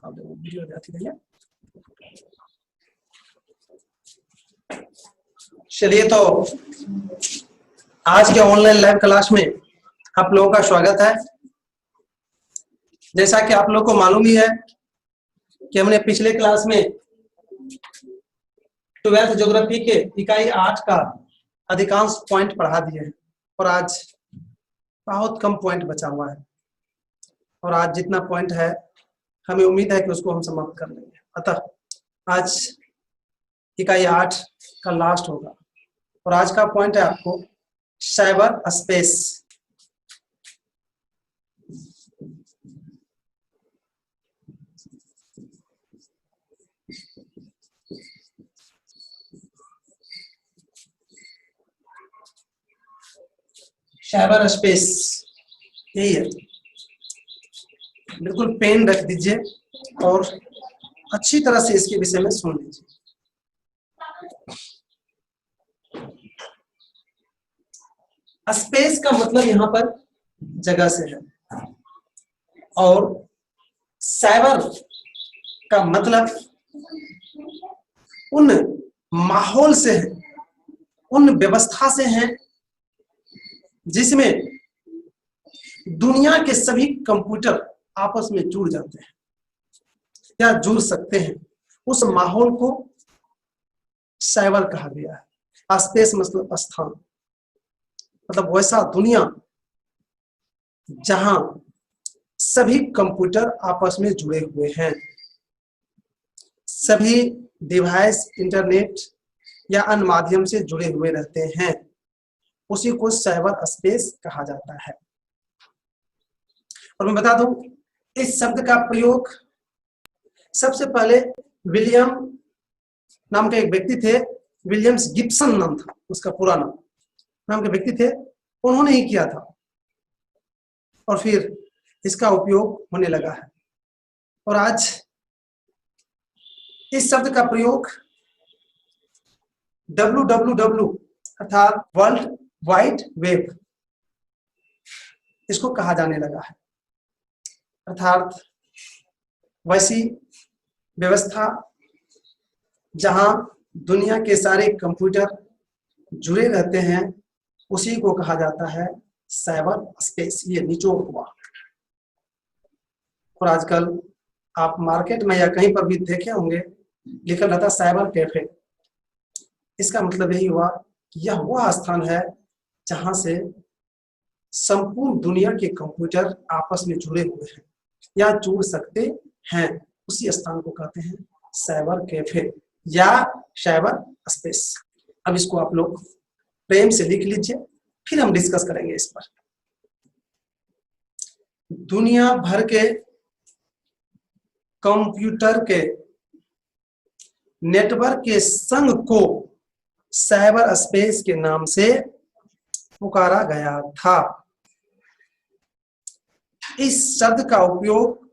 अब देखो वीडियो जाती रही है। चलिए तो आज के ऑनलाइन लाइव क्लास में आप लोगों का स्वागत है। जैसा कि आप लोगों को मालूम ही है कि हमने पिछले क्लास में 12th ज्योग्राफी के इकाई 8 का अधिकांश पॉइंट पढ़ा दिए हैं और आज बहुत कम पॉइंट बचा हुआ है और आज जितना पॉइंट है हमें उम्मीद है कि उसको हम समाप्त कर लेंगे। अतः आज इकाई 8 का लास्ट होगा और आज का पॉइंट है आपको साइबर स्पेस। साइबर स्पेस यही है, बिल्कुल पेन रख दीजिए और अच्छी तरह से इसके विषय में सुन लीजिए। स्पेस का मतलब यहां पर जगह से है और साइबर का मतलब उन माहौल से है, उन व्यवस्था से है जिसमें दुनिया के सभी कंप्यूटर आपस में जुड़ जाते हैं या जुड़ सकते हैं। उस माहौल को साइबर कहा गया है। स्पेस मतलब स्थान, मतलब वैसा दुनिया जहां सभी कंप्यूटर आपस में जुड़े हुए हैं, सभी डिवाइस इंटरनेट या अन्य माध्यम से जुड़े हुए रहते हैं, उसी को साइबर स्पेस कहा जाता है। और मैं बता दूं, इस शब्द का प्रयोग सबसे पहले विलियम नाम के एक व्यक्ति थे, विलियम्स गिब्सन नाम था उसका पूरा नाम के व्यक्ति थे, उन्होंने ही किया था और फिर इसका उपयोग होने लगा है। और आज इस शब्द का प्रयोग www अर्थात वर्ल्ड वाइड वेब इसको कहा जाने लगा है, अर्थात वैसी व्यवस्था जहां दुनिया के सारे कंप्यूटर जुड़े रहते हैं, उसी को कहा जाता है साइबर स्पेस। ये निचोड़ हुआ। और आजकल आप मार्केट में या कहीं पर भी देखे होंगे लिखा रहता साइबर कैफे। इसका मतलब यही हुआ कि यह वह स्थान है जहां से संपूर्ण दुनिया के कंप्यूटर आपस में जुड़े हुए हैं या जुड़ सकते हैं। उसी स्थान को कहते हैं साइबर कैफे या साइबर स्पेस। अब इसको आप लोग प्रेम से लिख लीजिए, फिर हम डिस्कस करेंगे इस पर। दुनिया भर के कंप्यूटर के नेटवर्क के संघ को साइबर स्पेस के नाम से पुकारा गया था। इस शब्द का उपयोग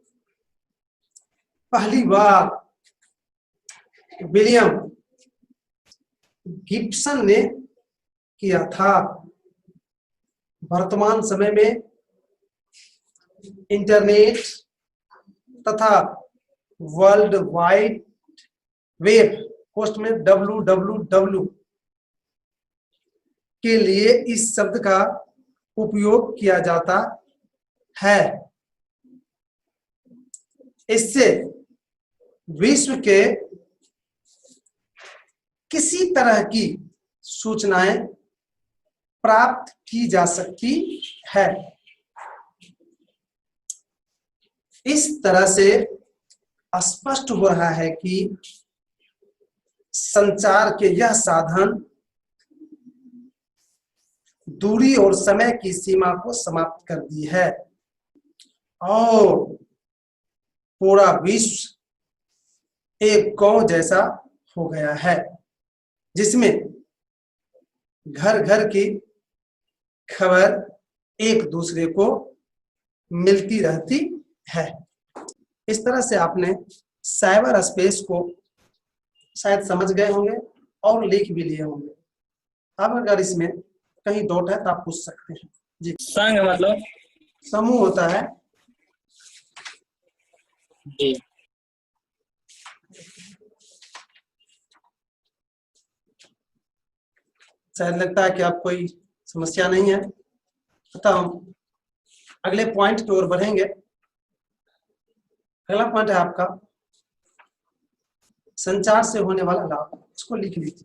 पहली बार विलियम गिब्सन ने किया था। वर्तमान समय में इंटरनेट तथा वर्ल्ड वाइड वेब पोस्ट में www के लिए इस शब्द का उपयोग किया जाता है। इससे विश्व के किसी तरह की सूचनाएं प्राप्त की जा सकती है। इस तरह से स्पष्ट हो रहा है कि संचार के यह साधन दूरी और समय की सीमा को समाप्त कर दी है और पूरा विश्व एक गांव जैसा हो गया है जिसमें घर घर की खबर एक दूसरे को मिलती रहती है। इस तरह से आपने साइबर स्पेस को शायद समझ गए होंगे और लिख भी लिए होंगे। अब अगर इसमें कहीं डाउट है तो आप पूछ सकते हैं। जी, संघ मतलब समूह होता है। जी शायद लगता है कि आप कोई समस्या नहीं है, अतः हम अगले पॉइंट की ओर बढ़ेंगे। अगला पॉइंट है आपका संचार से होने वाला लाभ। इसको लिख लीजिए।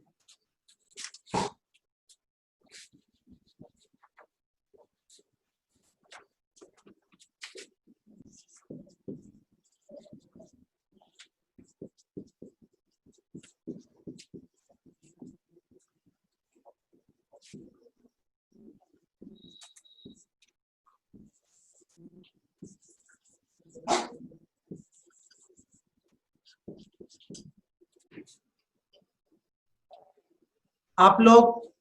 आप लोग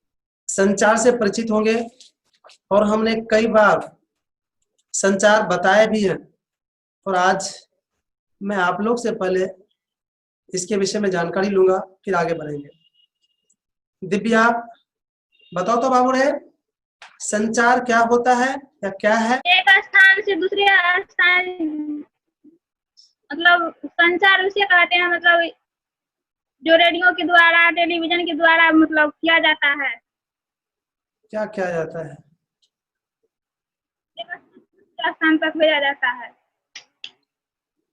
संचार से परिचित होंगे और हमने कई बार संचार बताए भी हैं, और आज मैं आप लोग से पहले इसके विषय में जानकारी लूंगा, फिर आगे बढ़ेंगे। दिव्या बताओ तो बाबू रे, संचार क्या होता है या क्या है? एक स्थान से दूसरे स्थान, मतलब संचार उसे कहते हैं, मतलब जो रेडियो के द्वारा, टेलीविजन के द्वारा मतलब किया जाता है। क्या किया जाता है? एक स्थान तक भेजा जाता है।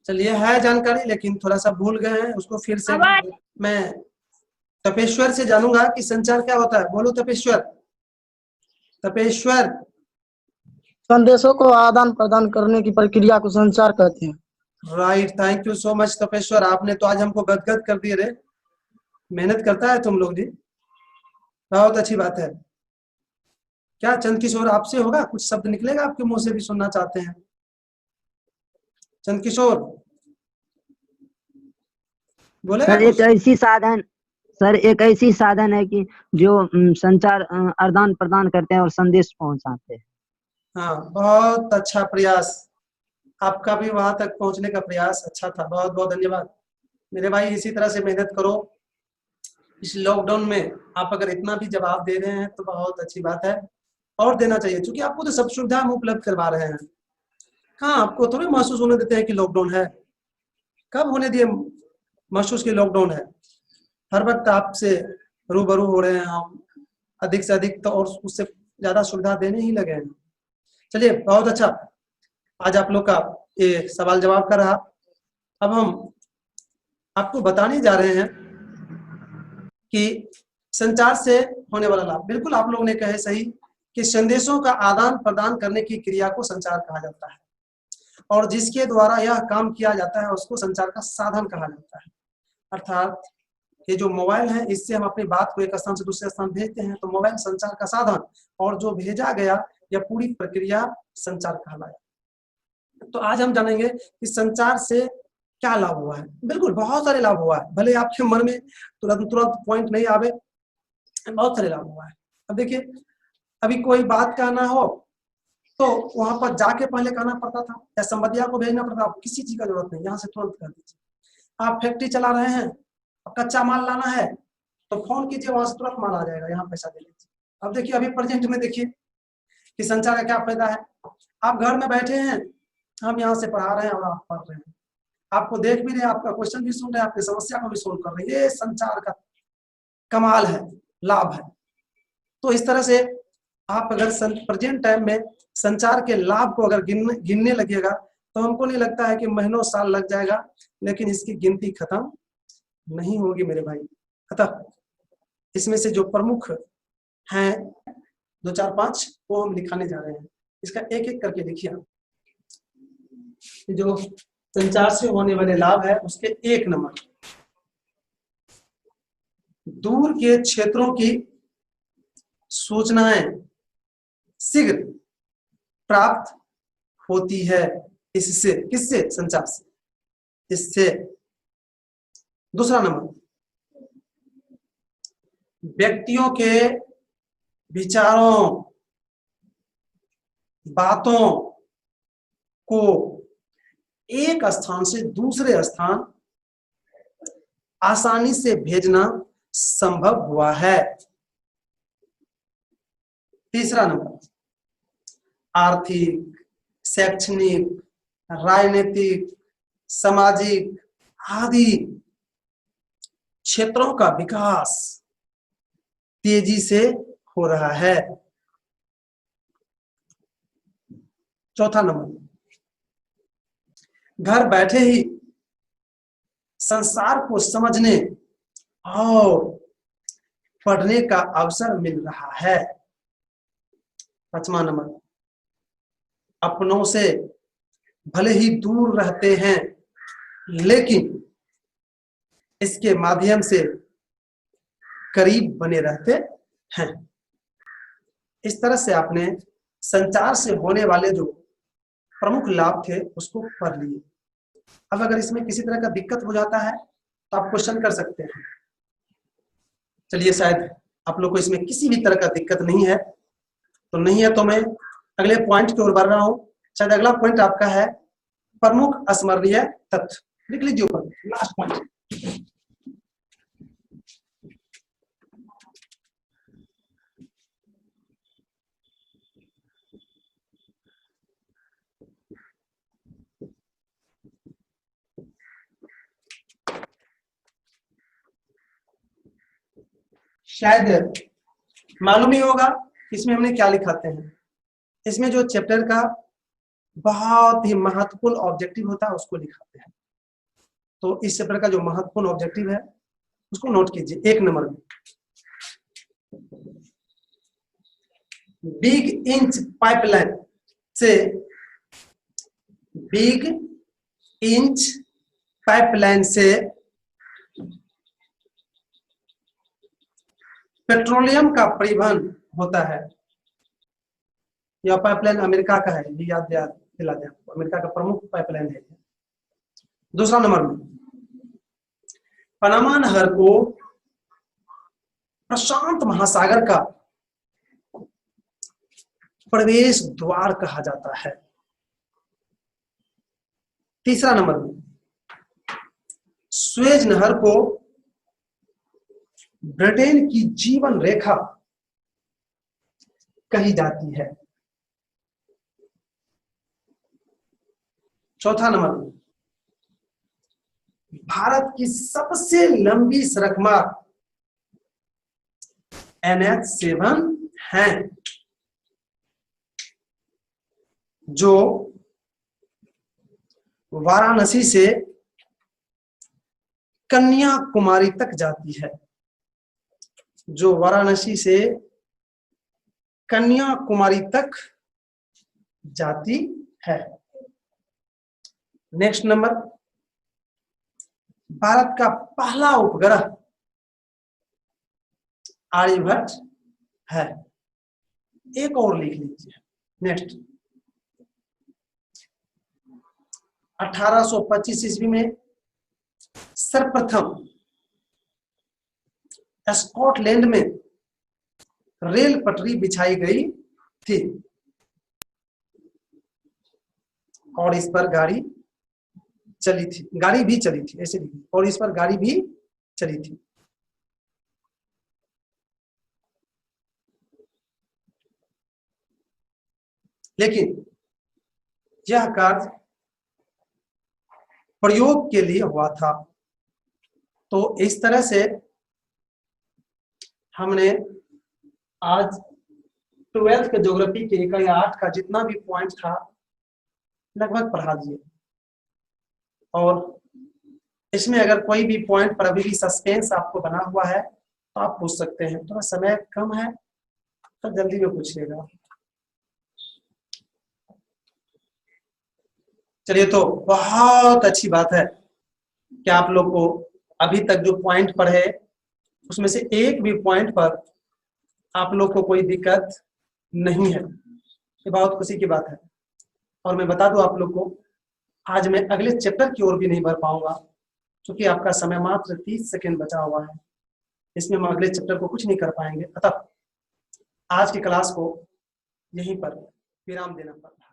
चलिए, है जानकारी, लेकिन थोड़ा सा भूल गए हैं, उसको फिर से मैं तपेश्वर से जानूंगा कि संचार क्या होता है। बोलो तपेश्वर। तपेश्वर। संदेशों को आदान प्रदान करने की प्रक्रिया को संचार कहते हैं। Right, thank you so much Tapeshwar, आपने तो आज हमको गदगद कर दिए रे। मेहनत करता है तुम लोग जी, बहुत अच्छी बात है। क्या चंद किशोर आपसे होगा, कुछ शब्द निकलेगा आपके मुंह से भी सुनना चाहते हैं? चंद किशोर बोले। सर एक ऐसी साधन है कि जो संचार आदान प्रदान करते हैं और संदेश पहुंचाते हैं। हाँ, बहुत अच्छा प्रयास आपका भी, वहां तक पहुंचने का प्रयास अच्छा था, बहुत बहुत धन्यवाद मेरे भाई। इसी तरह से मेहनत करो। इस लॉकडाउन में आप अगर इतना भी जवाब दे रहे हैं तो बहुत अच्छी बात है, और देना चाहिए, क्योंकि आपको तो सब सुविधा हम उपलब्ध करवा रहे हैं। हाँ, आपको थोड़ी महसूस होने देते हैं कि लॉकडाउन है, कब होने दिए महसूस कि लॉकडाउन है। हर वक्त आपसे रूबरू हो रहे हैं हम, अधिक से अधिक तो, और उससे ज्यादा सुविधा देने ही लगे हैं। चलिए, बहुत अच्छा, आज आप लोग का ये सवाल जवाब का रहा। अब हम आपको बताने जा रहे हैं कि संचार से होने वाला लाभ। बिल्कुल आप लोगों ने कहे सही कि संदेशों का आदान प्रदान करने की क्रिया को संचार कहा जाता है, और जिसके द्वारा यह काम किया जाता है उसको संचार का साधन कहा जाता है। अर्थात ये जो मोबाइल है, इससे हम अपनी बात को एक स्थान से दूसरे स्थान भेजते हैं, तो मोबाइल संचार का साधन, और जो भेजा गया यह पूरी प्रक्रिया संचार कहलाया। तो आज हम जानेंगे कि संचार से क्या लाभ हुआ है। बिल्कुल बहुत सारे लाभ हुआ है, भले आपके मन में तुरंत पॉइंट नहीं आवे, बहुत सारे लाभ हुआ है। अब देखिए, अभी कोई बात कहना हो तो वहां पर जाके पहले कहना पड़ता था, या संबंधिया को भेजना पड़ता था। किसी चीज का जरूरत नहीं, यहाँ से तुरंत कर दीजिए। आप फैक्ट्री चला रहे हैं, कच्चा माल लाना है तो फोन कीजिए, वहां से तुरंत माल आ जाएगा, यहाँ पैसा दे लीजिए। अब देखिए, अभी प्रेजेंट में देखिए कि संचार का क्या फायदा है। आप घर में बैठे हैं, हम यहाँ से पढ़ा रहे हैं और आप पढ़ रहे हैं, आपको देख भी रहे हैं, आपका क्वेश्चन भी सुन रहे हैं, आपकी समस्या को भी सोल्व कर रहे हैं। ये संचार का कमाल है, लाभ है। तो इस तरह से आप अगर प्रेजेंट टाइम में संचार के लाभ को अगर गिनने लगिएगा तो हमको नहीं लगता है कि महीनों साल लग जाएगा, लेकिन इसकी गिनती खत्म नहीं होगी मेरे भाई। अतः इसमें से जो प्रमुख हैं 2 4 5 वो हम दिखाने जा रहे हैं। इसका एक एक करके देखिए। जो संचार से होने वाले लाभ है उसके 1 नंबर, दूर के क्षेत्रों की सूचनाएं शीघ्र प्राप्त होती है। इससे, किससे? संचार से, इससे। दूसरा नंबर, व्यक्तियों के विचारों, बातों को एक स्थान से दूसरे स्थान आसानी से भेजना संभव हुआ है। तीसरा नंबर, आर्थिक, शैक्षणिक, राजनीतिक, सामाजिक आदि क्षेत्रों का विकास तेजी से हो रहा है। चौथा नंबर, घर बैठे ही संसार को समझने और पढ़ने का अवसर मिल रहा है। पांचवा नंबर, अपनों से भले ही दूर रहते हैं लेकिन इसके माध्यम से करीब बने रहते हैं। इस तरह से आपने संचार से होने वाले जो प्रमुख लाभ थे उसको पढ़ लिए। अब अगर इसमें किसी तरह का दिक्कत हो जाता है तो आप क्वेश्चन कर सकते हैं। चलिए, शायद आप लोग को इसमें किसी भी तरह का दिक्कत नहीं है, तो नहीं है तो मैं अगले पॉइंट की ओर बढ़ रहा हूं। शायद अगला पॉइंट आपका है प्रमुख स्मरणीय तथ्य। लिख लीजिए ऊपर, लास्ट पॉइंट। शायद मालूम ही होगा इसमें हमने क्या लिखाते हैं। इसमें जो चैप्टर का बहुत ही महत्वपूर्ण ऑब्जेक्टिव होता है उसको लिखाते हैं। तो इस चैप्टर का जो महत्वपूर्ण ऑब्जेक्टिव है उसको नोट कीजिए। एक नंबर में, बिग इंच पाइपलाइन से, बिग इंच पाइपलाइन से पेट्रोलियम का परिवहन होता है। यह पाइपलाइन अमेरिका का है, ये याद दिला दें आपको, अमेरिका का प्रमुख पाइपलाइन है। दूसरा नंबर में, पनामा नहर को प्रशांत महासागर का प्रवेश द्वार कहा जाता है। तीसरा नंबर में, स्वेज नहर को ब्रिटेन की जीवन रेखा कही जाती है। चौथा नंबर में, भारत की सबसे लंबी सड़क मार्ग NH7 है, जो वाराणसी से कन्याकुमारी तक जाती है, जो वाराणसी से कन्याकुमारी तक जाती है। नेक्स्ट नंबर, भारत का पहला उपग्रह आर्यभट्ट है। एक और लिख लीजिए। नेक्स्ट, 1825 ईस्वी में सर्वप्रथम स्कॉटलैंड में रेल पटरी बिछाई गई थी और इस पर गाड़ी चली थी, गाड़ी भी चली थी, ऐसे लिखिए, और इस पर गाड़ी भी चली थी। लेकिन यह कार्य प्रयोग के लिए हुआ था। तो इस तरह से हमने आज 12th के ज्योग्राफी के इकाई 8 का जितना भी पॉइंट था लगभग पढ़ा दिए। और इसमें अगर कोई भी पॉइंट पर अभी भी सस्पेंस आपको बना हुआ है तो आप पूछ सकते हैं। थोड़ा समय कम है तो जल्दी में पूछिएगा। चलिए, तो बहुत अच्छी बात है कि आप लोग को अभी तक जो पॉइंट पढ़े उसमें से एक भी पॉइंट पर आप लोग को कोई दिक्कत नहीं है। ये बहुत खुशी की बात है। और मैं बता दूं आप लोग को, आज मैं अगले चैप्टर की ओर भी नहीं बढ़ पाऊंगा क्योंकि आपका समय मात्र 30 सेकेंड बचा हुआ है। इसमें हम अगले चैप्टर को कुछ नहीं कर पाएंगे। अतः आज की क्लास को यहीं पर विराम देना पड़ता है।